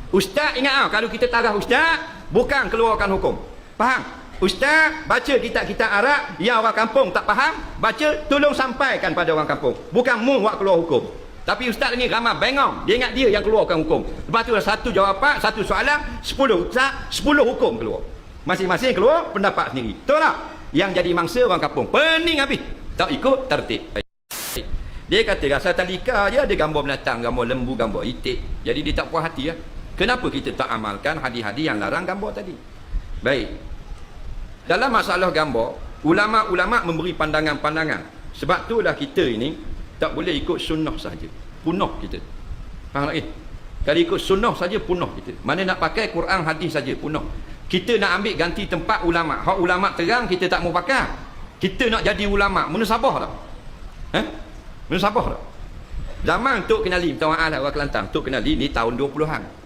Ustaz ingat kalau kita tarah ustaz, bukan keluarkan hukum. Faham? Ustaz baca kitab-kitab Arab yang orang kampung tak faham, baca tolong sampaikan pada orang kampung. Bukan mu buat keluar hukum. Tapi ustaz ni ramai bengong, dia ingat dia yang keluarkan hukum. Lepas tu satu jawapan, satu soalan, 10 ustaz, 10 hukum keluar. Masing-masing keluar pendapat sendiri. Betul tak? Yang jadi mangsa orang kampung. Pening habis. Tak ikut tertib. Dia kata rasa talika je ada gambar binatang, gambar lembu, gambar itik. Jadi dia tak puas hati lah. Kenapa kita tak amalkan hadis-hadis yang larang gambar tadi? Baik. Dalam masalah gambar, ulama-ulama memberi pandangan-pandangan. Sebab itulah kita ini tak boleh ikut sunnah saja. Punah kita. Faham lagi? Kalau ikut sunnah saja punah kita. Mana nak pakai Quran hadis saja punah. Kita nak ambil ganti tempat ulama. Hak ulama terang kita tak mau pakai. Kita nak jadi ulama, menusabah tak? Menusabah tak? Zaman Tok Kenali, minta maaf lah orang Kelantan, Tok Kenali ni tahun 20-an.